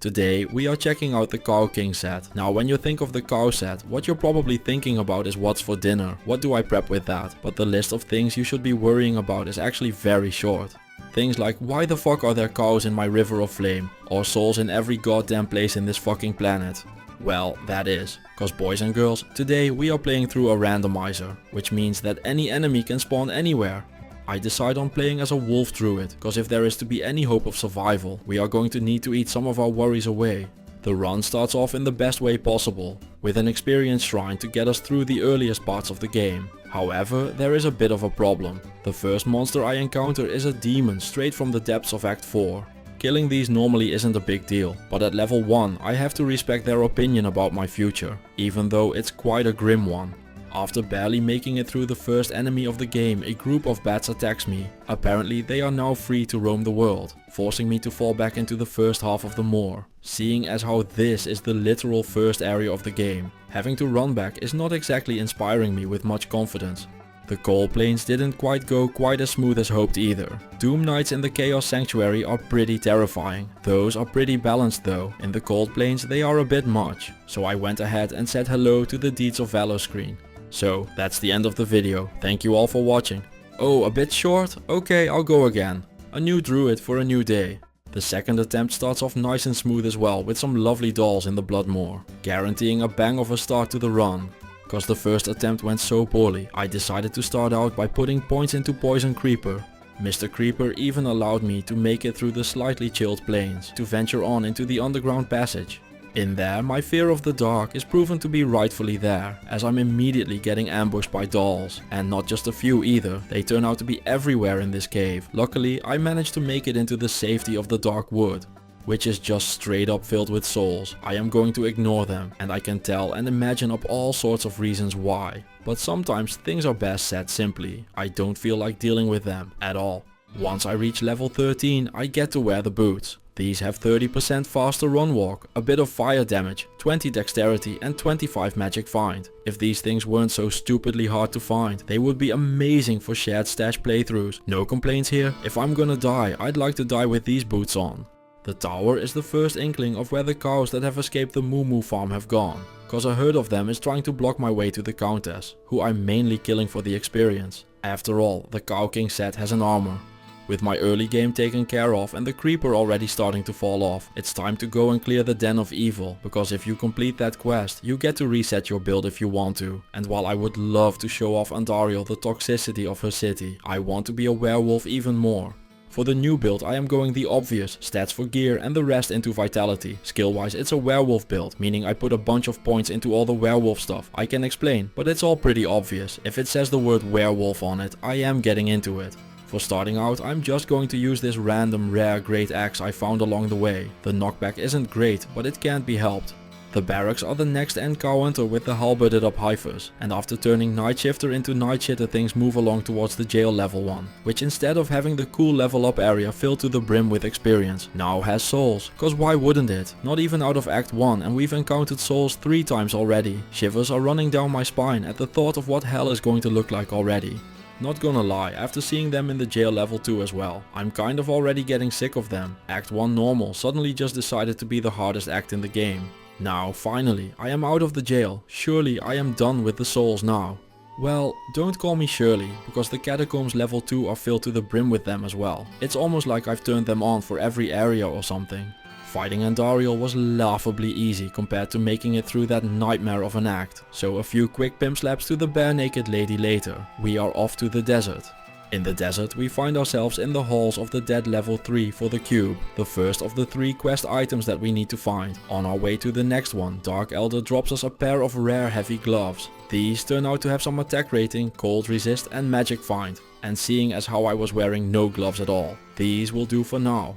Today we are checking out the Cow King set. Now when you think of the cow set, what you're probably thinking about is what's for dinner, what do I prep with that, but the list of things you should be worrying about is actually very short. Things like why the fuck are there cows in my river of flame, or souls in every goddamn place in this fucking planet. Well, that is, cause boys and girls, today we are playing through a randomizer, which means that any enemy can spawn anywhere. I decide on playing as a wolf druid, cause if there is to be any hope of survival, we are going to need to eat some of our worries away. The run starts off in the best way possible, with an experience shrine to get us through the earliest parts of the game. However, there is a bit of a problem. The first monster I encounter is a demon straight from the depths of Act 4. Killing these normally isn't a big deal, but at level 1 I have to respect their opinion about my future, even though it's quite a grim one. After barely making it through the first enemy of the game, a group of bats attacks me. Apparently they are now free to roam the world, forcing me to fall back into the first half of the moor. Seeing as how this is the literal first area of the game, having to run back is not exactly inspiring me with much confidence. The coal plains didn't go quite as smooth as hoped either. Doom Knights in the Chaos Sanctuary are pretty terrifying. Those are pretty balanced though. In the cold plains they are a bit much. So I went ahead and said hello to the Deeds of Valor screen. So that's the end of the video. Thank you all for watching. Oh, a bit short? Okay, I'll go again. A new druid for a new day. The second attempt starts off nice and smooth as well, with some lovely dolls in the Bloodmoor, guaranteeing a bang of a start to the run. Cause the first attempt went so poorly, I decided to start out by putting points into Poison Creeper. Mr. Creeper even allowed me to make it through the slightly chilled plains, to venture on into the underground passage. In there, my fear of the dark is proven to be rightfully there, as I'm immediately getting ambushed by dolls. And not just a few either, they turn out to be everywhere in this cave. Luckily, I managed to make it into the safety of the dark wood, which is just straight up filled with souls. I am going to ignore them, and I can tell and imagine up all sorts of reasons why. But sometimes things are best said simply. I don't feel like dealing with them at all. Once I reach level 13, I get to wear the boots. These have 30% faster run walk, a bit of fire damage, 20 dexterity and 25 magic find. If these things weren't so stupidly hard to find, they would be amazing for shared stash playthroughs. No complaints here. If I'm gonna die, I'd like to die with these boots on. The tower is the first inkling of where the cows that have escaped the Moo Moo farm have gone, cause a herd of them is trying to block my way to the Countess, who I'm mainly killing for the experience. After all, the Cow King set has an armor. With my early game taken care of and the creeper already starting to fall off, it's time to go and clear the Den of Evil, because if you complete that quest, you get to reset your build if you want to. And while I would love to show off Andariel the toxicity of her city, I want to be a werewolf even more. For the new build I am going the obvious, stats for gear and the rest into vitality. Skill wise it's a werewolf build, meaning I put a bunch of points into all the werewolf stuff. I can explain, but it's all pretty obvious. If it says the word werewolf on it, I am getting into it. For starting out, I'm just going to use this random rare great axe I found along the way. The knockback isn't great, but it can't be helped. The barracks are the next end cow hunter with the halberded up heifers, and after turning night shifter into night shitter things move along towards the jail level 1, which instead of having the cool level up area filled to the brim with experience, now has souls. Cause why wouldn't it? Not even out of Act 1 and we've encountered souls 3 times already. Shivers are running down my spine at the thought of what hell is going to look like already. Not gonna lie, after seeing them in the jail level 2 as well, I'm kind of already getting sick of them. Act 1 normal suddenly just decided to be the hardest act in the game. Now, finally, I am out of the jail. Surely I am done with the souls now. Well, don't call me Shirley, because the catacombs level 2 are filled to the brim with them as well. It's almost like I've turned them on for every area or something. Fighting Andariel was laughably easy compared to making it through that nightmare of an act, so a few quick pimp slaps to the bare naked lady later, we are off to the desert. In the desert we find ourselves in the halls of the dead level 3 for the cube, the first of the 3 quest items that we need to find. On our way to the next one, Dark Elder drops us a pair of rare heavy gloves. These turn out to have some attack rating, cold resist and magic find, and seeing as how I was wearing no gloves at all, these will do for now.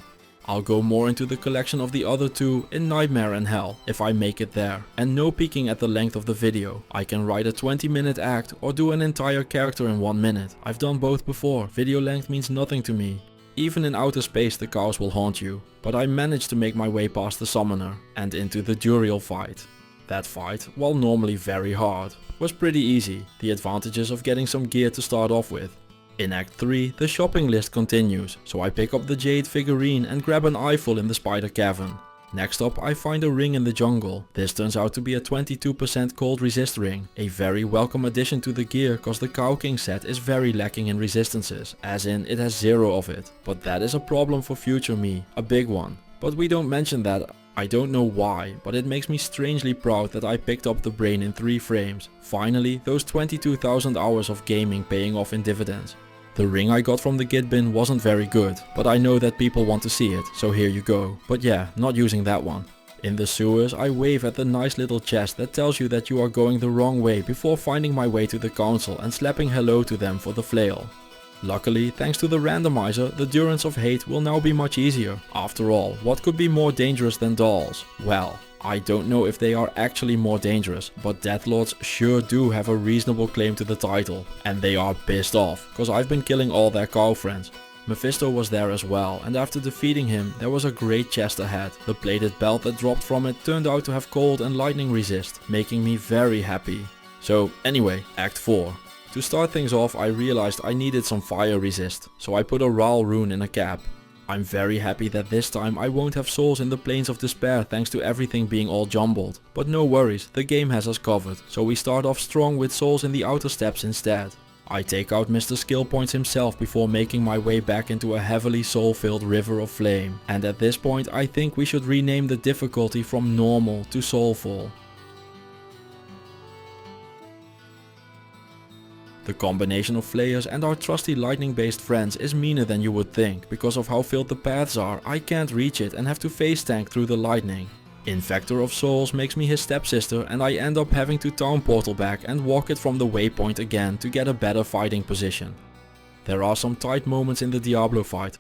I'll go more into the collection of the other 2 in Nightmare and Hell, if I make it there. And no peeking at the length of the video. I can write a 20-minute act or do an entire character in 1 minute. I've done both before, video length means nothing to me. Even in outer space the cows will haunt you. But I managed to make my way past the summoner and into the Duriel fight. That fight, while normally very hard, was pretty easy. The advantages of getting some gear to start off with. In Act 3, the shopping list continues, so I pick up the jade figurine and grab an eyeful in the spider cavern. Next up I find a ring in the jungle. This turns out to be a 22% cold resist ring, a very welcome addition to the gear cause the Cow King set is very lacking in resistances, as in it has 0 of it. But that is a problem for future me, a big one. But we don't mention that. I don't know why, but it makes me strangely proud that I picked up the brain in 3 frames. Finally, those 22,000 hours of gaming paying off in dividends. The ring I got from the git bin wasn't very good, but I know that people want to see it, so here you go. But yeah, not using that one. In the sewers I wave at the nice little chest that tells you that you are going the wrong way before finding my way to the council and slapping hello to them for the flail. Luckily, thanks to the randomizer, the Durance of Hate will now be much easier. After all, what could be more dangerous than dolls? Well, I don't know if they are actually more dangerous, but Deathlords sure do have a reasonable claim to the title. And they are pissed off, cause I've been killing all their cow friends. Mephisto was there as well, and after defeating him there was a great chest ahead. The plated belt that dropped from it turned out to have cold and lightning resist, making me very happy. So anyway, Act 4. To start things off I realized I needed some fire resist, so I put a Ral rune in a cap. I'm very happy that this time I won't have souls in the Plains of Despair thanks to everything being all jumbled. But no worries, the game has us covered, so we start off strong with souls in the outer steps instead. I take out Mr. Skill Points himself before making my way back into a heavily soul-filled river of flame. And at this point I think we should rename the difficulty from normal to soulful. The combination of flayers and our trusty lightning based friends is meaner than you would think. Because of how filled the paths are, I can't reach it and have to face tank through the lightning. Infector of Souls makes me his stepsister and I end up having to town portal back and walk it from the waypoint again to get a better fighting position. There are some tight moments in the Diablo fight.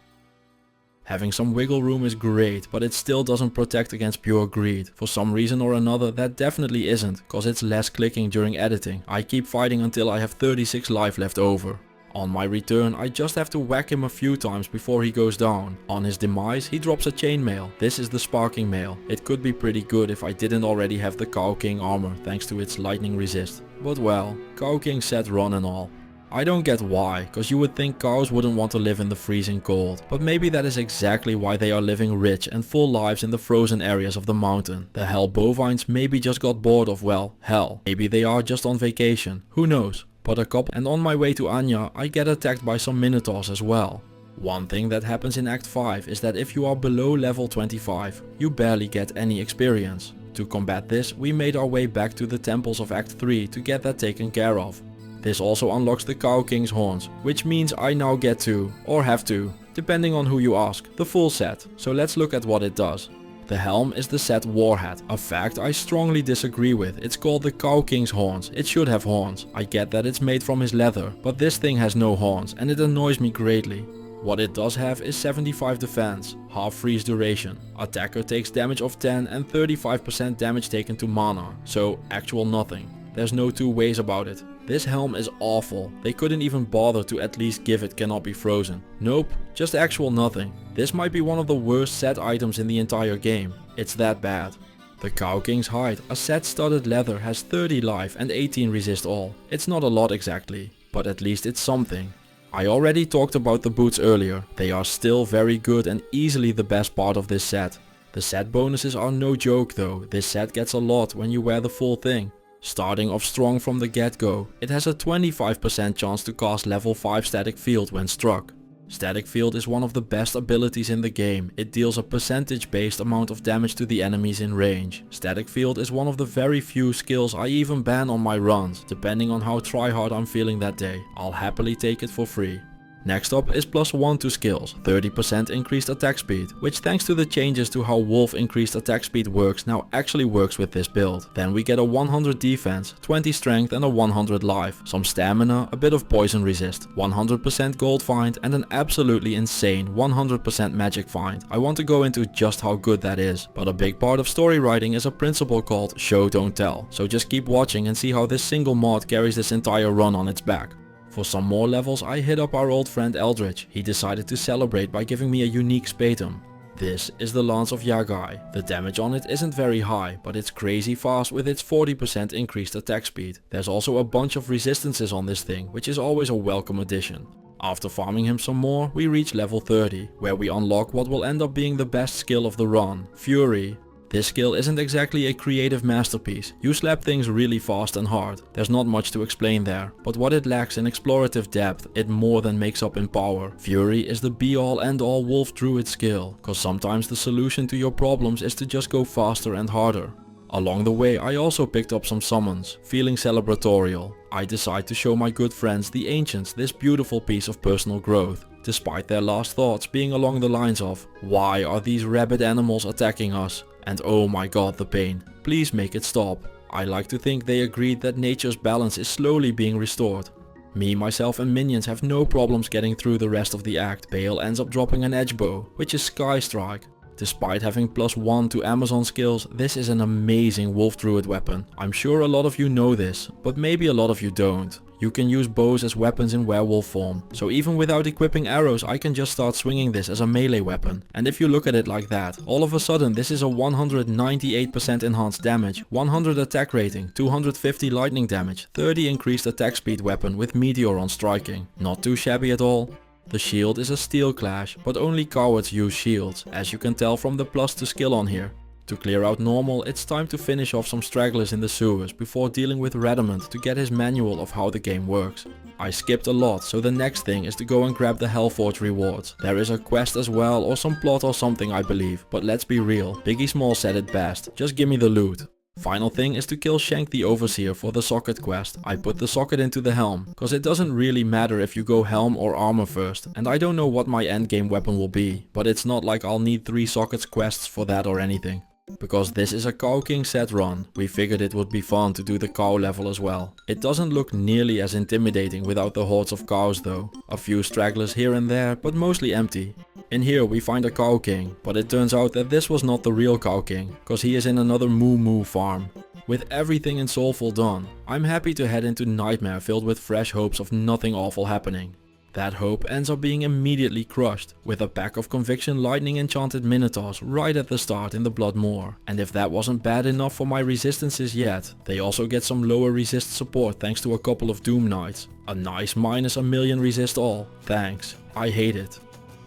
Having some wiggle room is great, but it still doesn't protect against pure greed. For some reason or another that definitely isn't, cause it's less clicking during editing. I keep fighting until I have 36 life left over. On my return I just have to whack him a few times before he goes down. On his demise he drops a chainmail. This is the sparking mail. It could be pretty good if I didn't already have the Cow King armor thanks to its lightning resist. But well, Cow King set run and all. I don't get why, cause you would think cows wouldn't want to live in the freezing cold. But maybe that is exactly why they are living rich and full lives in the frozen areas of the mountain. The hell bovines maybe just got bored of, well, hell. Maybe they are just on vacation. Who knows? But a couple, and on my way to Anya I get attacked by some minotaurs as well. One thing that happens in Act 5 is that if you are below level 25, you barely get any experience. To combat this, we made our way back to the temples of Act 3 to get that taken care of. This also unlocks the Cow King's horns, which means I now get to, or have to, depending on who you ask, the full set. So let's look at what it does. The helm is the set war hat, a fact I strongly disagree with. It's called the Cow King's horns. It should have horns. I get that it's made from his leather, but this thing has no horns and it annoys me greatly. What it does have is 75 defense, half freeze duration, attacker takes damage of 10 and 35% damage taken to mana, so actual nothing. There's no two ways about it. This helm is awful. They couldn't even bother to at least give it cannot be frozen. Nope, just actual nothing. This might be one of the worst set items in the entire game. It's that bad. The Cow King's hide, a set studded leather, has 30 life and 18 resist all. It's not a lot exactly, but at least it's something. I already talked about the boots earlier. They are still very good and easily the best part of this set. The set bonuses are no joke though. This set gets a lot when you wear the full thing. Starting off strong from the get-go, it has a 25% chance to cast level 5 static field when struck. Static field is one of the best abilities in the game. It deals a percentage based amount of damage to the enemies in range. Static field is one of the very few skills I even ban on my runs, depending on how tryhard I'm feeling that day. I'll happily take it for free. Next up is +1 to skills, 30% increased attack speed, which thanks to the changes to how Wolf increased attack speed works now actually works with this build. Then we get a 100 defense, 20 strength and a 100 life, some stamina, a bit of poison resist, 100% gold find and an absolutely insane 100% magic find. I want to go into just how good that is, but a big part of story writing is a principle called show don't tell, so just keep watching and see how this single mod carries this entire run on its back. For some more levels I hit up our old friend Eldritch. He decided to celebrate by giving me a unique spatum. This is the Lance of Yagai. The damage on it isn't very high, but it's crazy fast with its 40% increased attack speed. There's also a bunch of resistances on this thing, which is always a welcome addition. After farming him some more, we reach level 30, where we unlock what will end up being the best skill of the run, Fury. This skill isn't exactly a creative masterpiece. You slap things really fast and hard. There's not much to explain there, but what it lacks in explorative depth, it more than makes up in power. Fury is the be all end all wolf druid skill, cause sometimes the solution to your problems is to just go faster and harder. Along the way I also picked up some summons, feeling celebratorial. I decide to show my good friends the Ancients this beautiful piece of personal growth, despite their last thoughts being along the lines of, why are these rabid animals attacking us? And oh my god the pain, please make it stop. I like to think they agreed that nature's balance is slowly being restored. Me, myself and minions have no problems getting through the rest of the act. Bale ends up dropping an edge bow, which is Sky Strike. Despite having +1 to Amazon skills, this is an amazing wolf druid weapon. I'm sure a lot of you know this, but maybe a lot of you don't. You can use bows as weapons in werewolf form, so even without equipping arrows I can just start swinging this as a melee weapon. And if you look at it like that, all of a sudden this is a 198% enhanced damage, 100 attack rating, 250 lightning damage, 30 increased attack speed weapon with meteor on striking. Not too shabby at all. The shield is a steel clash, but only cowards use shields, as you can tell from the +2 skill on here. To clear out normal, it's time to finish off some stragglers in the sewers before dealing with Radamant to get his manual of how the game works. I skipped a lot, so the next thing is to go and grab the Hellforge rewards. There is a quest as well, or some plot or something I believe, but let's be real, Biggie Small said it best, just give me the loot. Final thing is to kill Shank the Overseer for the socket quest. I put the socket into the helm, cause it doesn't really matter if you go helm or armor first, and I don't know what my endgame weapon will be, but it's not like I'll need 3 sockets quests for that or anything. Because this is a Cow King set run, we figured it would be fun to do the cow level as well. It doesn't look nearly as intimidating without the hordes of cows though. A few stragglers here and there, but mostly empty. In here we find a Cow King, but it turns out that this was not the real Cow King, cause he is in another Moo Moo farm. With everything in Soulful done, I'm happy to head into Nightmare filled with fresh hopes of nothing awful happening. That hope ends up being immediately crushed, with a pack of Conviction Lightning Enchanted Minotaurs right at the start in the Blood Moor. And if that wasn't bad enough for my resistances yet, they also get some lower resist support thanks to a couple of Doom Knights. A nice -1,000,000 resist all, thanks, I hate it.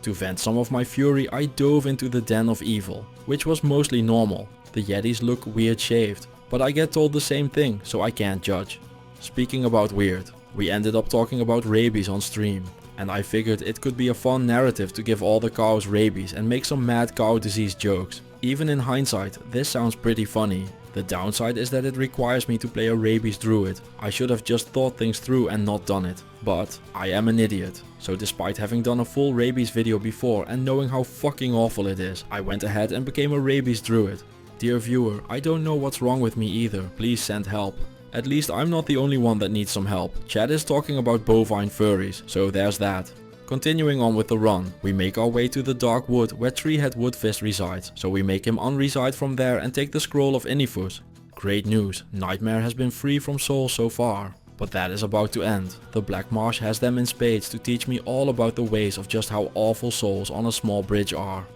To vent some of my fury I dove into the Den of Evil, which was mostly normal. The Yetis look weird shaved, but I get told the same thing, so I can't judge. Speaking about weird, we ended up talking about rabies on stream, and I figured it could be a fun narrative to give all the cows rabies and make some mad cow disease jokes. Even in hindsight, this sounds pretty funny. The downside is that it requires me to play a rabies druid. I should have just thought things through and not done it. But I am an idiot. So despite having done a full rabies video before and knowing how fucking awful it is, I went ahead and became a rabies druid. Dear viewer, I don't know what's wrong with me either, please send help. At least I'm not the only one that needs some help. Chad is talking about bovine furries, so there's that. Continuing on with the run, we make our way to the Dark Wood where Treehead Woodfist resides, so we make him unreside from there and take the Scroll of Inifus. Great news, Nightmare has been free from souls so far. But that is about to end. The Black Marsh has them in spades to teach me all about the ways of just how awful souls on a small bridge are.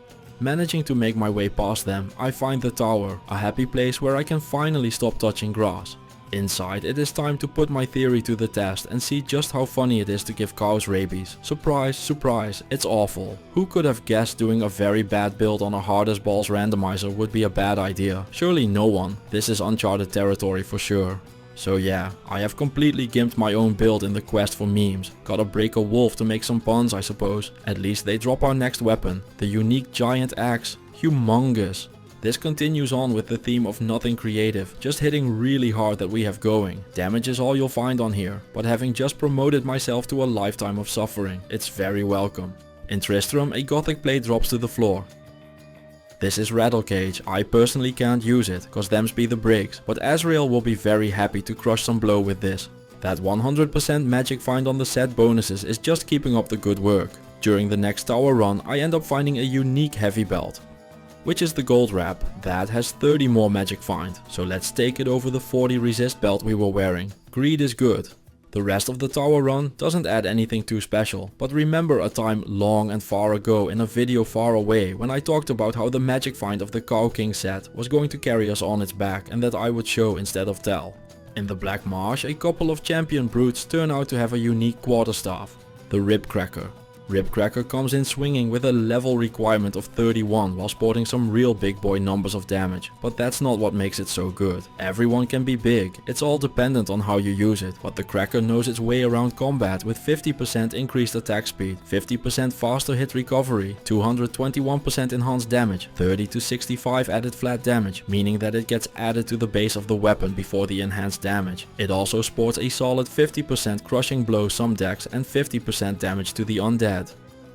Managing to make my way past them, I find the tower, a happy place where I can finally stop touching grass. Inside, it is time to put my theory to the test and see just how funny it is to give cows rabies. Surprise, surprise, it's awful. Who could have guessed doing a very bad build on a hard as balls randomizer would be a bad idea? Surely no one. This is uncharted territory for sure. So yeah, I have completely gimped my own build in the quest for memes. Gotta break a wolf to make some puns I suppose. At least they drop our next weapon, the unique giant axe. Humongous. This continues on with the theme of nothing creative, just hitting really hard that we have going. Damage is all you'll find on here, but having just promoted myself to a lifetime of suffering, it's very welcome. In Tristram, a gothic blade drops to the floor. This is Rattlecage, I personally can't use it, cause thems be the breaks, but Azrael will be very happy to crush some blow with this. That 100% magic find on the set bonuses is just keeping up the good work. During the next tower run, I end up finding a unique heavy belt, which is the gold wrap. That has 30 more magic find, so let's take it over the 40 resist belt we were wearing. Greed is good. The rest of the tower run doesn't add anything too special, but remember a time long and far ago in a video far away when I talked about how the magic find of the Cow King set was going to carry us on its back and that I would show instead of tell. In the Black Marsh, a couple of champion brutes turn out to have a unique quarterstaff, the Rib Cracker. Ribcracker comes in swinging with a level requirement of 31 while sporting some real big boy numbers of damage, but that's not what makes it so good. Everyone can be big, it's all dependent on how you use it, but the Cracker knows its way around combat with 50% increased attack speed, 50% faster hit recovery, 221% enhanced damage, 30 to 65 added flat damage, meaning that it gets added to the base of the weapon before the enhanced damage. It also sports a solid 50% crushing blow some decks and 50% damage to the undead.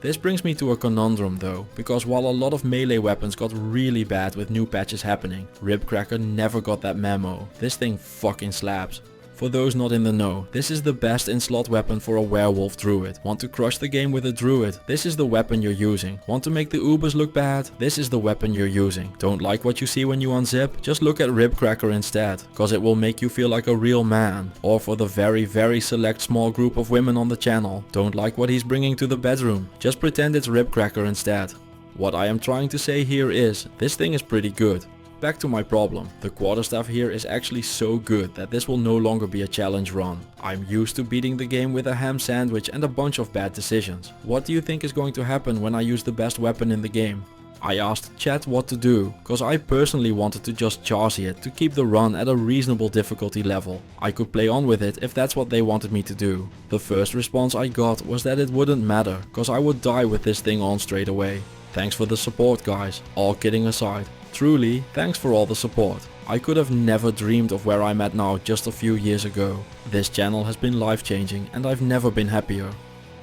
This brings me to a conundrum though, because while a lot of melee weapons got really bad with new patches happening, Ribcracker never got that memo. This thing fucking slaps. For those not in the know, this is the best in slot weapon for a werewolf druid. Want to crush the game with a druid? This is the weapon you're using. Want to make the Ubers look bad? This is the weapon you're using. Don't like what you see when you unzip? Just look at Ribcracker instead, cause it will make you feel like a real man. Or for the very select small group of women on the channel, don't like what he's bringing to the bedroom? Just pretend it's Ribcracker instead. What I am trying to say here is, this thing is pretty good. Back to my problem, the quarterstaff here is actually so good that this will no longer be a challenge run. I'm used to beating the game with a ham sandwich and a bunch of bad decisions. What do you think is going to happen when I use the best weapon in the game? I asked chat what to do, cause I personally wanted to just Charsey it to keep the run at a reasonable difficulty level. I could play on with it if that's what they wanted me to do. The first response I got was that it wouldn't matter, cause I would die with this thing on straight away. Thanks for the support guys, all kidding aside. Truly, thanks for all the support. I could have never dreamed of where I'm at now just a few years ago. This channel has been life changing and I've never been happier.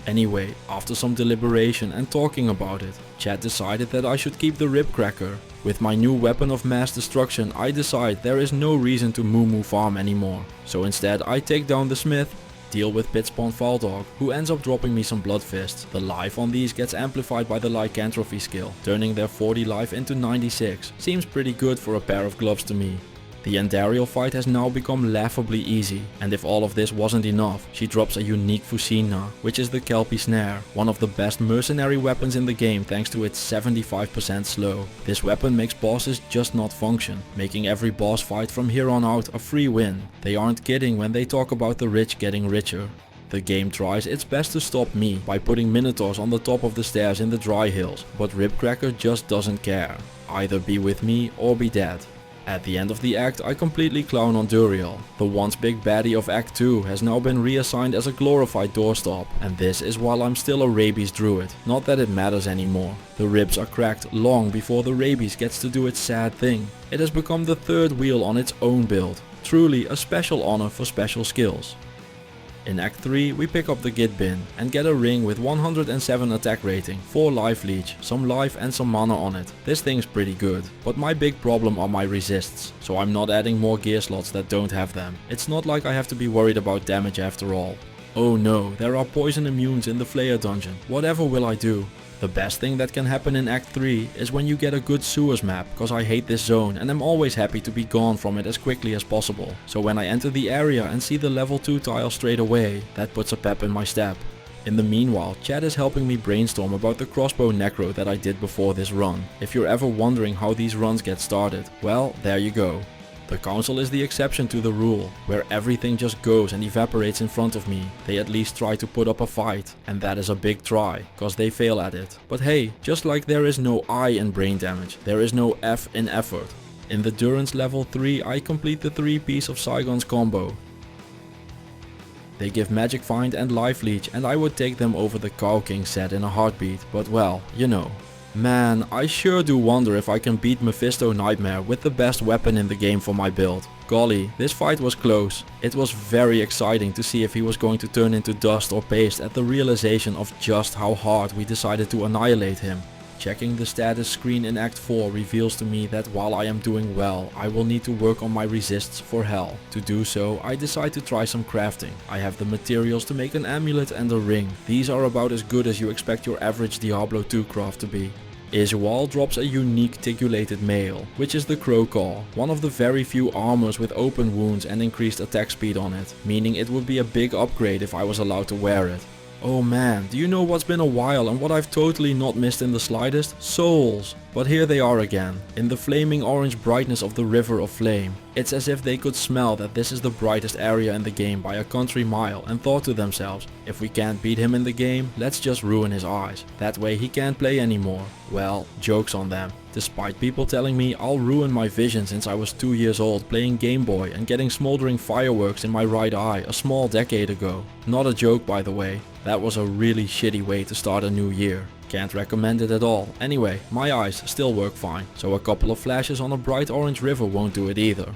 Anyway, after some deliberation and talking about it, chat decided that I should keep the Ribcracker. With my new weapon of mass destruction, I decide there is no reason to moo farm anymore. So instead I take down the smith, deal with Pitspawn Valdog, who ends up dropping me some blood fists. The life on these gets amplified by the lycanthropy skill, turning their 40 life into 96. Seems pretty good for a pair of gloves to me. The Andariel fight has now become laughably easy, and if all of this wasn't enough, she drops a unique Fusina, which is the Kelpie Snare, one of the best mercenary weapons in the game thanks to its 75% slow. This weapon makes bosses just not function, making every boss fight from here on out a free win. They aren't kidding when they talk about the rich getting richer. The game tries its best to stop me by putting Minotaurs on the top of the stairs in the dry hills, but Ribcracker just doesn't care. Either be with me or be dead. At the end of the act I completely clown on Duriel. The once big baddie of Act 2 has now been reassigned as a glorified doorstop, and this is while I'm still a rabies druid. Not that it matters anymore. The ribs are cracked long before the rabies gets to do its sad thing. It has become the third wheel on its own build. Truly a special honor for special skills. In Act 3 we pick up the Git bin and get a ring with 107 attack rating, 4 life leech, some life and some mana on it. This thing's pretty good, but my big problem are my resists, so I'm not adding more gear slots that don't have them. It's not like I have to be worried about damage after all. Oh no, there are poison immunes in the Flayer dungeon. Whatever will I do? The best thing that can happen in Act 3 is when you get a good sewers map, cause I hate this zone and I'm always happy to be gone from it as quickly as possible. So when I enter the area and see the level 2 tile straight away, that puts a pep in my step. In the meanwhile, chat is helping me brainstorm about the crossbow necro that I did before this run. If you're ever wondering how these runs get started, well, there you go. The council is the exception to the rule, where everything just goes and evaporates in front of me. They at least try to put up a fight, and that is a big try, cause they fail at it. But hey, just like there is no I in brain damage, there is no F in effort. In the Durance level 3 I complete the 3-piece of Saigon's combo. They give Magic Find and Life Leech and I would take them over the Cow King set in a heartbeat, but well, you know. Man, I sure do wonder if I can beat Mephisto Nightmare with the best weapon in the game for my build. Golly, this fight was close. It was very exciting to see if he was going to turn into dust or paste at the realization of just how hard we decided to annihilate him. Checking the status screen in Act 4 reveals to me that while I am doing well, I will need to work on my resists for hell. To do so, I decide to try some crafting. I have the materials to make an amulet and a ring. These are about as good as you expect your average Diablo 2 craft to be. Isual drops a unique tigulated mail, which is the Crow Claw, one of the very few armors with open wounds and increased attack speed on it, meaning it would be a big upgrade if I was allowed to wear it. Oh man, do you know what's been a while and what I've totally not missed in the slightest? Souls! But here they are again, in the flaming orange brightness of the River of Flame. It's as if they could smell that this is the brightest area in the game by a country mile and thought to themselves, if we can't beat him in the game, let's just ruin his eyes. That way he can't play anymore. Well, joke's on them. Despite people telling me I'll ruin my vision since I was 2 years old playing Game Boy and getting smoldering fireworks in my right eye a small decade ago. Not a joke, by the way. That was a really shitty way to start a new year. Can't recommend it at all. Anyway, my eyes still work fine, so a couple of flashes on a bright orange river won't do it either.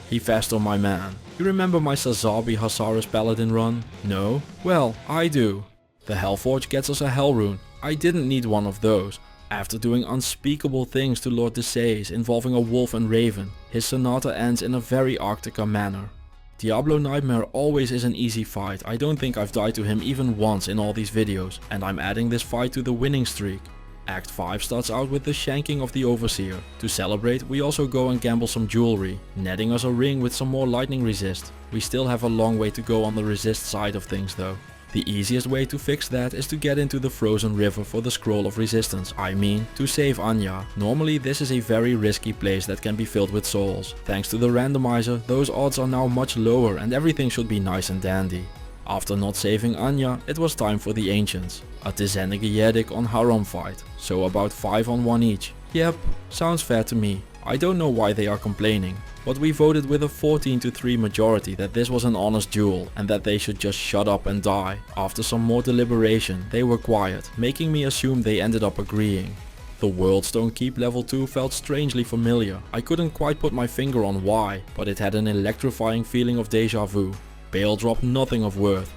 He fast on my man. You remember my Sazabi Hasaris Paladin run? No? Well, I do. The Hellforge gets us a Hell rune. I didn't need one of those. After doing unspeakable things to Lord Desays involving a wolf and raven, his sonata ends in a very Arctica manner. Diablo Nightmare always is an easy fight. I don't think I've died to him even once in all these videos, and I'm adding this fight to the winning streak. Act 5 starts out with the shanking of the Overseer. To celebrate, we also go and gamble some jewelry, netting us a ring with some more lightning resist. We still have a long way to go on the resist side of things though. The easiest way to fix that is to get into the frozen river for the scroll of resistance, I mean to save Anya. Normally this is a very risky place that can be filled with souls. Thanks to the randomizer, those odds are now much lower and everything should be nice and dandy. After not saving Anya, it was time for the Ancients. A Tizenegiedik on Haram fight, so about 5 on 1 each. Yep, sounds fair to me. I don't know why they are complaining, but we voted with a 14-3 majority that this was an honest duel and that they should just shut up and die. After some more deliberation, they were quiet, making me assume they ended up agreeing. The Worldstone Keep level 2 felt strangely familiar. I couldn't quite put my finger on why, but it had an electrifying feeling of deja vu. Bale dropped nothing of worth.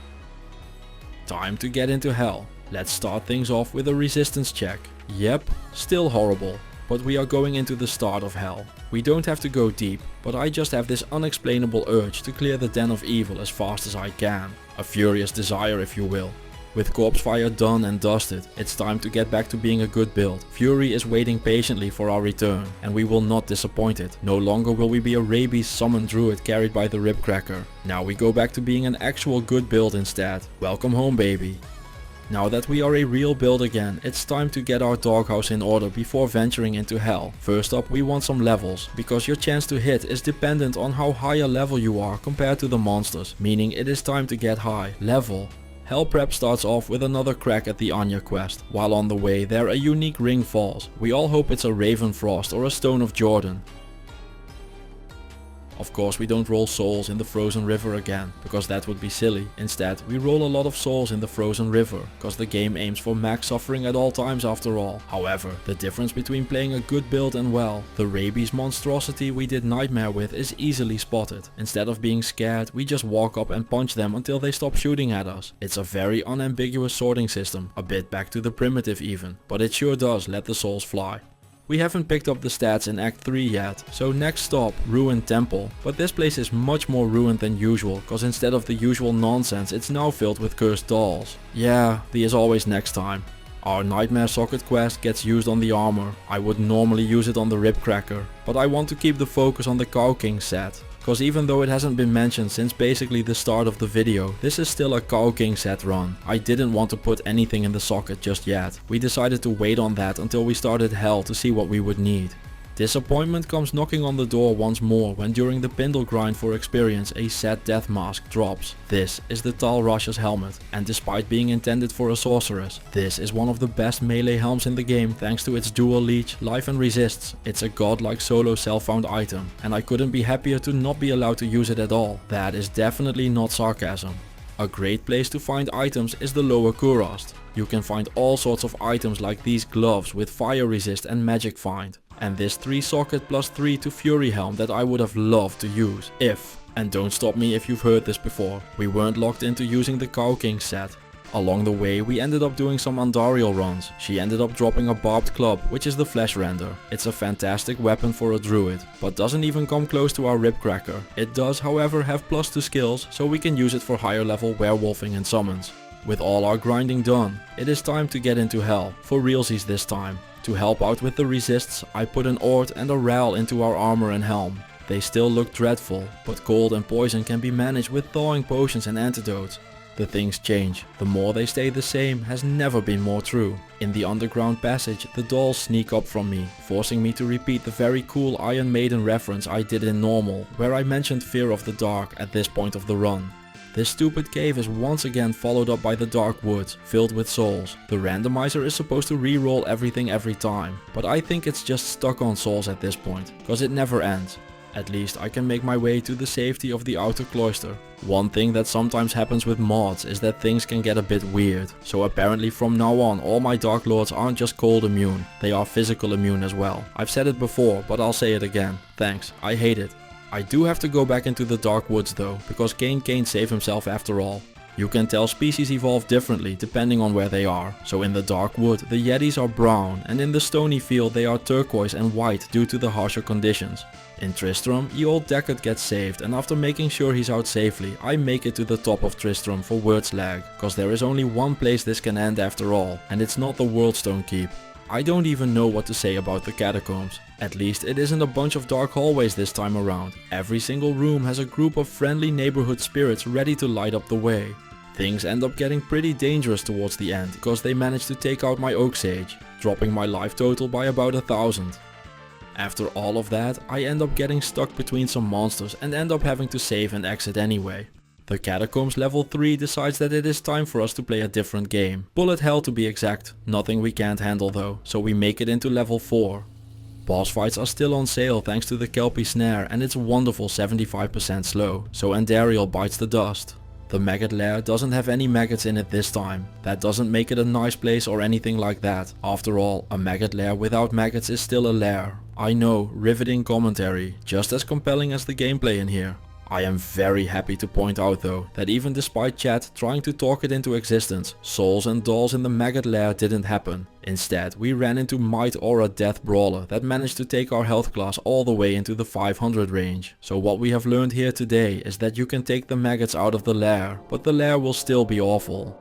Time to get into Hell. Let's start things off with a resistance check. Yep, still horrible. But we are going into the start of Hell. We don't have to go deep, but I just have this unexplainable urge to clear the Den of Evil as fast as I can. A furious desire, if you will. With Corpse Fire done and dusted, it's time to get back to being a good build. Fury is waiting patiently for our return, and we will not disappoint it. No longer will we be a rabies summoned druid carried by the Ribcracker. Now we go back to being an actual good build instead. Welcome home, baby. Now that we are a real build again, it's time to get our doghouse in order before venturing into Hell. First up, we want some levels, because your chance to hit is dependent on how high a level you are compared to the monsters, meaning it is time to get high. Level. Hell Prep starts off with another crack at the Anya quest. While on the way there a unique ring falls. We all hope it's a Raven Frost or a Stone of Jordan. Of course we don't roll souls in the frozen river again, because that would be silly. Instead, we roll a lot of souls in the frozen river, because the game aims for max suffering at all times after all. However, the difference between playing a good build and well, the rabies monstrosity we did Nightmare with is easily spotted. Instead of being scared, we just walk up and punch them until they stop shooting at us. It's a very unambiguous sorting system, a bit back to the primitive even, but it sure does let the souls fly. We haven't picked up the stats in Act 3 yet, so next stop, Ruined Temple. But this place is much more ruined than usual, cause instead of the usual nonsense it's now filled with cursed dolls. Yeah, the is always next time. Our Nightmare Socket quest gets used on the armor. I would normally use it on the Ribcracker, but I want to keep the focus on the Cow King set. Cause even though it hasn't been mentioned since basically the start of the video, this is still a Cow King set run. I didn't want to put anything in the socket just yet. We decided to wait on that until we started Hell to see what we would need. Disappointment comes knocking on the door once more when during the Pindle grind for experience a set death mask drops. This is the Tal Rasha's helmet, and despite being intended for a sorceress, this is one of the best melee helms in the game thanks to its dual leech, life and resists. It's a godlike solo self-found item, and I couldn't be happier to not be allowed to use it at all. That is definitely not sarcasm. A great place to find items is the Lower Kurast. You can find all sorts of items like these gloves with fire resist and magic find. And this 3 socket plus 3 to Fury helm that I would have loved to use if, and don't stop me if you've heard this before, we weren't locked into using the Cow King set. Along the way we ended up doing some Andariel runs. She ended up dropping a barbed club, which is the flesh render. It's a fantastic weapon for a druid, but doesn't even come close to our Ribcracker. It does however have +2 skills, so we can use it for higher level werewolfing and summons. With all our grinding done, it is time to get into Hell, for realsies this time. To help out with the resists, I put an Ord and a Ral into our armor and helm. They still look dreadful, but cold and poison can be managed with thawing potions and antidotes. the things change. The more they stay the same has never been more true. In the underground passage, the dolls sneak up from me, forcing me to repeat the very cool Iron Maiden reference I did in normal, where I mentioned fear of the dark at this point of the run. This stupid cave is once again followed up by the dark woods, filled with souls. The randomizer is supposed to re-roll everything every time, but I think it's just stuck on souls at this point, cause it never ends. At least I can make my way to the safety of the outer cloister. One thing that sometimes happens with mods is that things can get a bit weird. So apparently from now on all my Dark Lords aren't just cold immune, they are physical immune as well. I've said it before, but I'll say it again. Thanks, I hate it. I do have to go back into the Dark Woods though, because Cain can't save himself after all. You can tell species evolve differently depending on where they are. So in the Dark Wood the Yetis are brown, and in the Stony Field they are turquoise and white due to the harsher conditions. In Tristram, Old Deckard gets saved, and after making sure he's out safely, I make it to the top of Tristram for words lag, cause there is only one place this can end after all, and it's not the Worldstone Keep. I don't even know what to say about the catacombs. At least it isn't a bunch of dark hallways this time around. Every single room has a group of friendly neighborhood spirits ready to light up the way. Things end up getting pretty dangerous towards the end, cause they manage to take out my Oak Sage, dropping my life total by about 1000. After all of that, I end up getting stuck between some monsters and end up having to save and exit anyway. The Catacombs level 3 decides that it is time for us to play a different game. Bullet hell to be exact, nothing we can't handle though, so we make it into level 4. Boss fights are still on sale thanks to the Kelpie Snare, and it's wonderful 75% slow, so Andariel bites the dust. The maggot lair doesn't have any maggots in it this time. That doesn't make it a nice place or anything like that. After all, a maggot lair without maggots is still a lair. I know, riveting commentary, just as compelling as the gameplay in here. I am very happy to point out though, that even despite chat trying to talk it into existence, souls and dolls in the maggot lair didn't happen. Instead, we ran into Might Aura Death Brawler that managed to take our health class all the way into the 500 range. So what we have learned here today is that you can take the maggots out of the lair, but the lair will still be awful.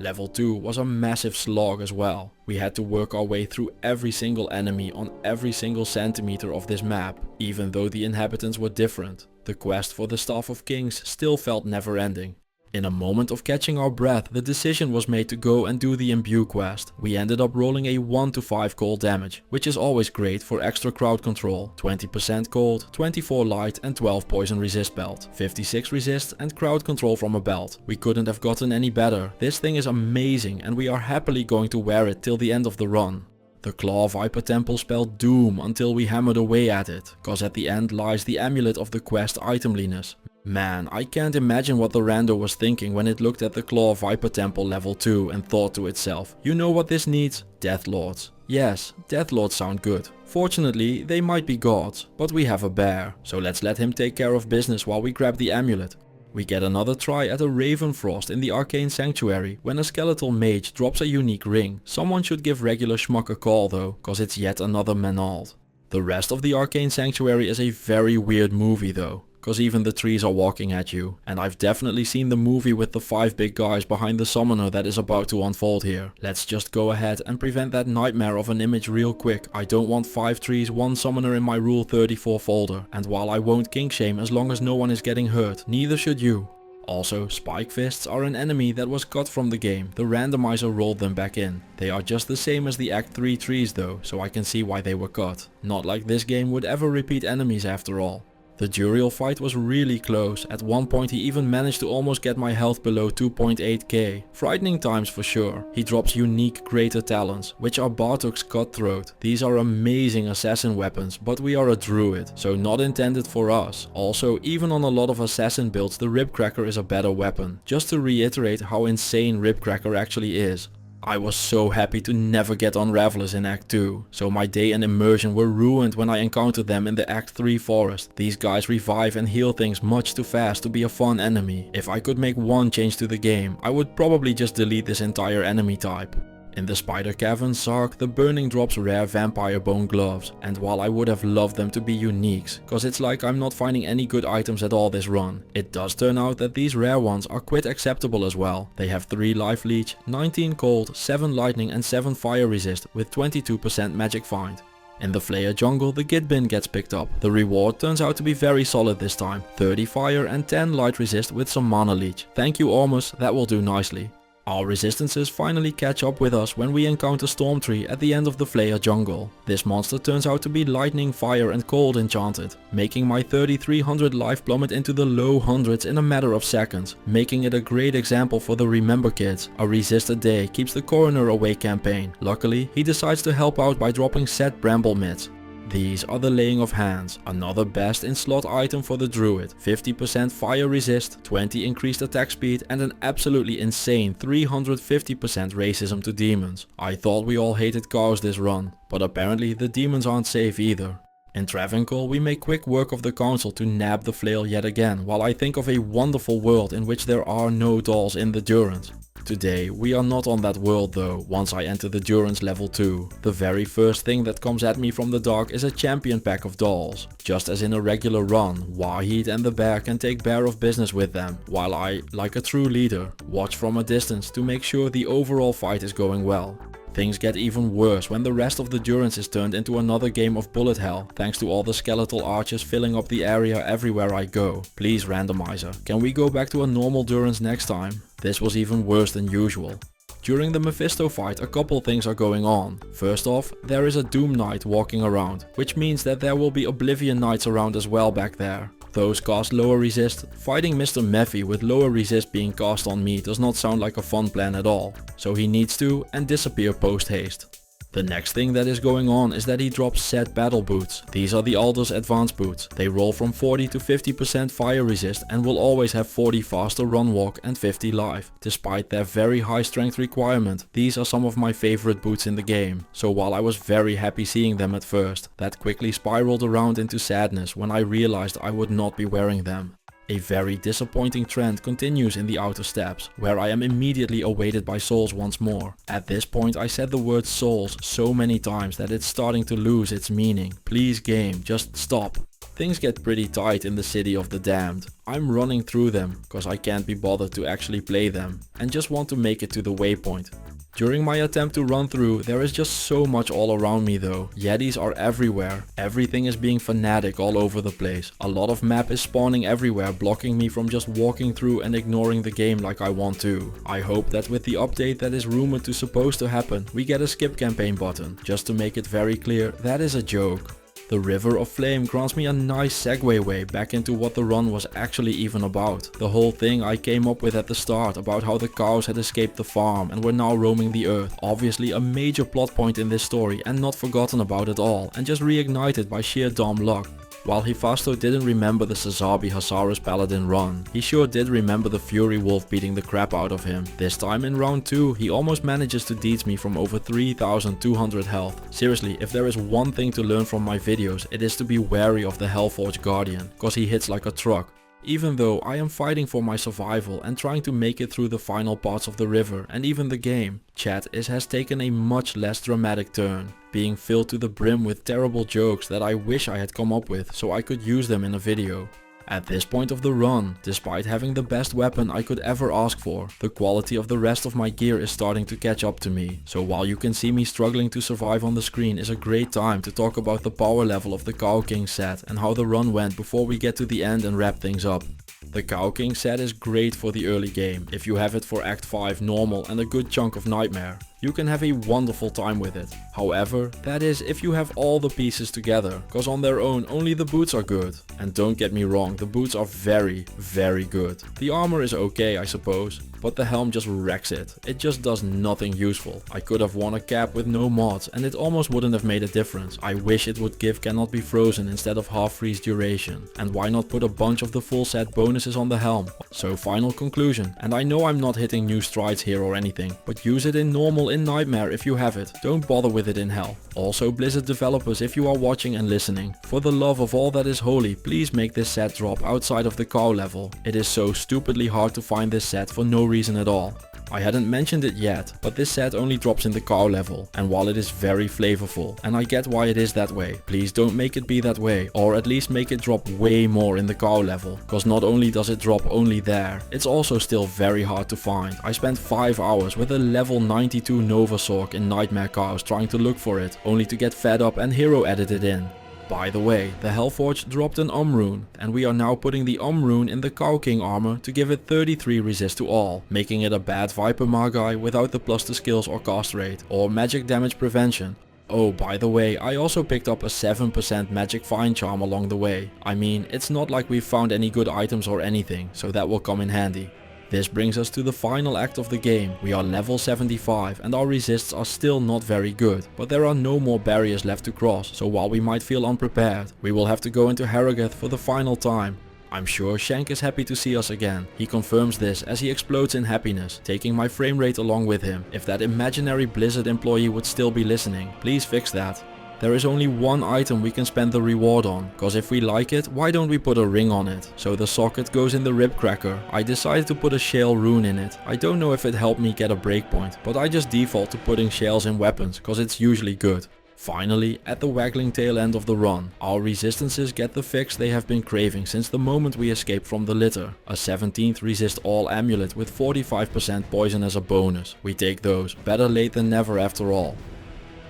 Level 2 was a massive slog as well. We had to work our way through every single enemy on every single centimeter of this map, even though the inhabitants were different. The quest for the Staff of Kings still felt never ending. In a moment of catching our breath, the decision was made to go and do the Imbue quest. We ended up rolling a 1 to 5 cold damage, which is always great for extra crowd control. 20% cold, 24 light and 12 poison resist belt, 56 resist and crowd control from a belt. We couldn't have gotten any better. This thing is amazing and we are happily going to wear it till the end of the run. The Claw Viper Temple spelled doom until we hammered away at it, cause at the end lies the amulet of the quest itemliness. Man, I can't imagine what the rando was thinking when it looked at the Claw Viper Temple level 2 and thought to itself, you know what this needs? Deathlords. Yes, Deathlords sound good. Fortunately, they might be gods, but we have a bear, so let's let him take care of business while we grab the amulet. We get another try at a Ravenfrost in the Arcane Sanctuary when a skeletal mage drops a unique ring. Someone should give regular schmuck a call though, cause it's yet another Menald. The rest of the Arcane Sanctuary is a very weird movie though, cause even the trees are walking at you, and I've definitely seen the movie with the 5 big guys behind the summoner that is about to unfold here. Let's just go ahead and prevent that nightmare of an image real quick. I don't want 5 trees, 1 summoner in my Rule 34 folder, and while I won't kink shame as long as no one is getting hurt, neither should you. Also, Spike Fists are an enemy that was cut from the game. The randomizer rolled them back in. They are just the same as the Act 3 trees though, so I can see why they were cut. Not like this game would ever repeat enemies after all. The Duriel fight was really close. At one point he even managed to almost get my health below 2.8k. Frightening times for sure. He drops unique greater talents, which are Bartok's Cutthroat. These are amazing assassin weapons, but we are a druid, so not intended for us. Also, even on a lot of assassin builds the Ribcracker is a better weapon. Just to reiterate how insane Ribcracker actually is. I was so happy to never get Unravelers in Act 2, so my day and immersion were ruined when I encountered them in the Act 3 forest. These guys revive and heal things much too fast to be a fun enemy. If I could make one change to the game, I would probably just delete this entire enemy type. In the Spider Cavern Sark, the Burning drops rare Vampire Bone Gloves, and while I would have loved them to be uniques, cause it's like I'm not finding any good items at all this run, it does turn out that these rare ones are quite acceptable as well. They have 3 Life Leech, 19 Cold, 7 Lightning and 7 Fire Resist with 22% Magic Find. In the Flayer jungle, the Git bin gets picked up. The reward turns out to be very solid this time. 30 fire and 10 light resist with some mana leech. Thank you Ormus, that will do nicely. Our resistances finally catch up with us when we encounter Stormtree at the end of the Flayer jungle. This monster turns out to be lightning, fire and cold enchanted, making my 3300 life plummet into the low hundreds in a matter of seconds, making it a great example for the Remember Kids. A resist a day keeps the coroner away campaign. Luckily, he decides to help out by dropping set bramble mitts. These are the Laying of Hands, another best in slot item for the druid. 50% fire resist, 20 increased attack speed and an absolutely insane 350% racism to demons. I thought we all hated cows this run, but apparently the demons aren't safe either. In Travancore we make quick work of the council to nab the flail yet again, while I think of a wonderful world in which there are no dolls in the Durance. Today we are not on that world though, once I enter the Durance level 2. The very first thing that comes at me from the dark is a champion pack of dolls. Just as in a regular run, Wahid and the bear can take care of business with them, while I, like a true leader, watch from a distance to make sure the overall fight is going well. Things get even worse when the rest of the Durance is turned into another game of bullet hell, thanks to all the skeletal archers filling up the area everywhere I go. Please Randomizer, can we go back to a normal Durance next time? This was even worse than usual. During the Mephisto fight a couple things are going on. First off, there is a Doom Knight walking around, which means that there will be Oblivion Knights around as well back there. Those cast lower resist. Fighting Mr. Mephi with lower resist being cast on me does not sound like a fun plan at all, so he needs to and disappear post haste. The next thing that is going on is that he drops set battle boots. These are the Alder's advanced boots. They roll from 40 to 50% fire resist and will always have 40 faster run walk and 50 life. Despite their very high strength requirement, these are some of my favorite boots in the game. So while I was very happy seeing them at first, that quickly spiraled around into sadness when I realized I would not be wearing them. A very disappointing trend continues in the outer steppes, where I am immediately awaited by souls once more. At this point I said the word souls so many times that it's starting to lose its meaning. Please game, just stop. Things get pretty tight in the City of the Damned. I'm running through them, cause I can't be bothered to actually play them, and just want to make it to the waypoint. During my attempt to run through, there is just so much all around me though. Yetis are everywhere. Everything is being fanatic all over the place. A lot of map is spawning everywhere, blocking me from just walking through and ignoring the game like I want to. I hope that with the update that is rumored to supposed to happen, we get a skip campaign button. Just to make it very clear, that is a joke. The River of Flame grants me a nice segue way back into what the run was actually even about. The whole thing I came up with at the start about how the cows had escaped the farm and were now roaming the earth. Obviously a major plot point in this story and not forgotten about at all, and just reignited by sheer dumb luck. While Hephasto didn't remember the Sazabi Hasaris Paladin run, he sure did remember the Fury Wolf beating the crap out of him. This time in round 2, he almost manages to deeds me from over 3200 health. Seriously, if there is one thing to learn from my videos, it is to be wary of the Hellforge Guardian, cause he hits like a truck. Even though I am fighting for my survival and trying to make it through the final parts of the river and even the game, chat has taken a much less dramatic turn, being filled to the brim with terrible jokes that I wish I had come up with so I could use them in a video. At this point of the run, despite having the best weapon I could ever ask for, the quality of the rest of my gear is starting to catch up to me. So while you can see me struggling to survive on the screen, is a great time to talk about the power level of the Cow King set and how the run went before we get to the end and wrap things up. The Cow King set is great for the early game, if you have it for Act 5 normal and a good chunk of Nightmare. You can have a wonderful time with it. However, that is if you have all the pieces together, cause on their own only the boots are good. And don't get me wrong, the boots are very, very good. The armor is okay I suppose, but the helm just wrecks it. It just does nothing useful. I could have worn a cap with no mods and it almost wouldn't have made a difference. I wish it would give Cannot Be Frozen instead of half freeze duration. And why not put a bunch of the full set bonuses on the helm? So final conclusion, and I know I'm not hitting new strides here or anything, but use it in normal in Nightmare if you have it. Don't bother with it in Hell. Also Blizzard developers, if you are watching and listening, for the love of all that is holy, please make this set drop outside of the cow level. It is so stupidly hard to find this set for no reason at all. I hadn't mentioned it yet, but this set only drops in the cow level, and while it is very flavorful, and I get why it is that way, please don't make it be that way, or at least make it drop way more in the cow level, cause not only does it drop only there, it's also still very hard to find. I spent 5 hours with a level 92 Novasork in Nightmare Cows trying to look for it, only to get fed up and hero edit it in. By the way, the Hellforge dropped an rune, and we are now putting the rune in the Cow King armor to give it 33 resist to all, making it a bad Viper Magi without the plus to skills or cast rate, or magic damage prevention. Oh, by the way, I also picked up a 7% magic find charm along the way. I mean, it's not like we've found any good items or anything, so that will come in handy. This brings us to the final act of the game. We are level 75 and our resists are still not very good, but there are no more barriers left to cross, so while we might feel unprepared, we will have to go into Harrogate for the final time. I'm sure Shank is happy to see us again. He confirms this as he explodes in happiness, taking my frame rate along with him. If that imaginary Blizzard employee would still be listening, please fix that. There is only one item we can spend the reward on, cause if we like it, why don't we put a ring on it? So the socket goes in the rib cracker. I decided to put a shale rune in it. I don't know if it helped me get a breakpoint, but I just default to putting shales in weapons, cause it's usually good. Finally, at the waggling tail end of the run, our resistances get the fix they have been craving since the moment we escaped from the litter. A 17th resist all amulet with 45% poison as a bonus. We take those, better late than never after all.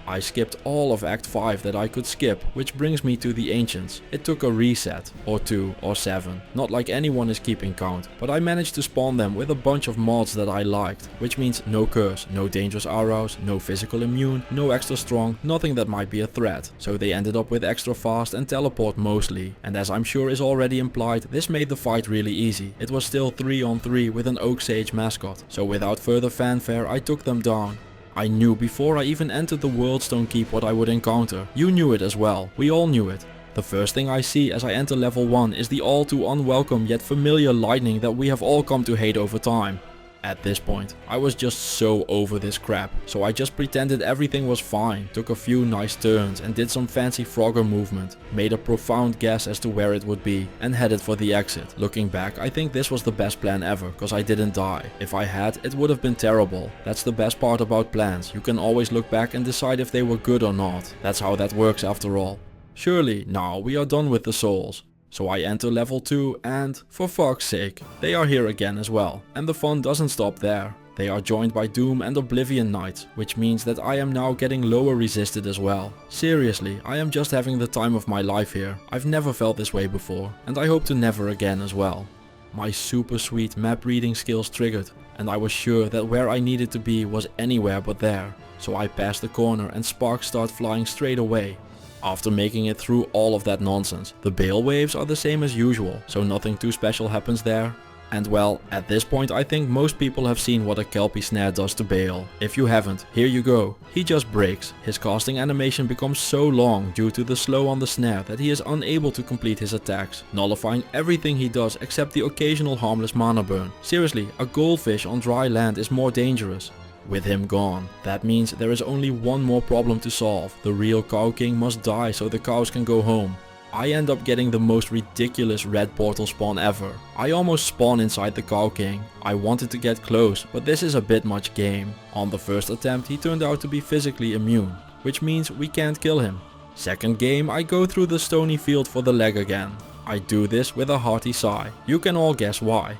I skipped all of Act 5 that I could skip, which brings me to the Ancients. It took a reset, or 2, or 7, not like anyone is keeping count, but I managed to spawn them with a bunch of mods that I liked, which means no curse, no dangerous arrows, no physical immune, no extra strong, nothing that might be a threat, so they ended up with extra fast and teleport mostly, and as I'm sure is already implied, this made the fight really easy. It was still 3 on 3 with an Oak Sage mascot, so without further fanfare I took them down. I knew before I even entered the Worldstone Keep what I would encounter. You knew it as well, we all knew it. The first thing I see as I enter level 1 is the all too unwelcome yet familiar lightning that we have all come to hate over time. At this point, I was just so over this crap, so I just pretended everything was fine, took a few nice turns and did some fancy Frogger movement, made a profound guess as to where it would be, and headed for the exit. Looking back, I think this was the best plan ever, cause I didn't die. If I had, it would have been terrible. That's the best part about plans, you can always look back and decide if they were good or not. That's how that works after all. Surely, now we are done with the souls. So I enter level 2 and, for fuck's sake, they are here again as well. And the fun doesn't stop there. They are joined by Doom and Oblivion Knights, which means that I am now getting lower resisted as well. Seriously, I am just having the time of my life here. I've never felt this way before, and I hope to never again as well. My super sweet map reading skills triggered, and I was sure that where I needed to be was anywhere but there. So I passed the corner and sparks start flying straight away. After making it through all of that nonsense, the bale waves are the same as usual, so nothing too special happens there. And well, at this point I think most people have seen what a Kelpie snare does to Bale. If you haven't, here you go. He just breaks. His casting animation becomes so long due to the slow on the snare that he is unable to complete his attacks, nullifying everything he does except the occasional harmless mana burn. Seriously, a goldfish on dry land is more dangerous. With him gone, that means there is only one more problem to solve. The real Cow King must die so the cows can go home. I end up getting the most ridiculous red portal spawn ever. I almost spawn inside the Cow King. I wanted to get close, but this is a bit much game. On the first attempt he turned out to be physically immune, which means we can't kill him. Second game I go through the stony field for the leg again. I do this with a hearty sigh. You can all guess why.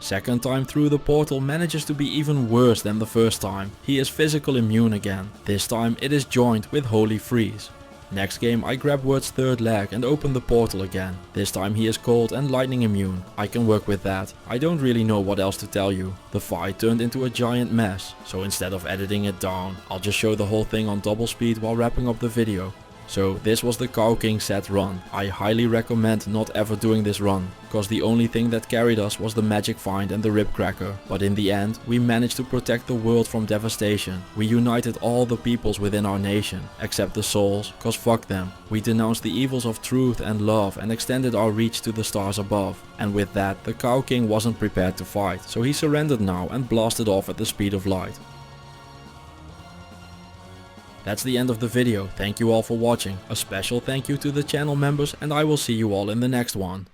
Second time through the portal manages to be even worse than the first time. He is physical immune again. This time it is joined with Holy Freeze. Next game I grab Word's third leg and open the portal again. This time he is cold and lightning immune. I can work with that. I don't really know what else to tell you. The fight turned into a giant mess, so instead of editing it down, I'll just show the whole thing on double speed while wrapping up the video. So this was the Cow King set run. I highly recommend not ever doing this run, cause the only thing that carried us was the magic find and the rib cracker. But in the end, we managed to protect the world from devastation. We united all the peoples within our nation, except the souls, cause fuck them. We denounced the evils of truth and love and extended our reach to the stars above. And with that, the Cow King wasn't prepared to fight, so he surrendered now and blasted off at the speed of light. That's the end of the video. Thank you all for watching. A special thank you to the channel members, and I will see you all in the next one.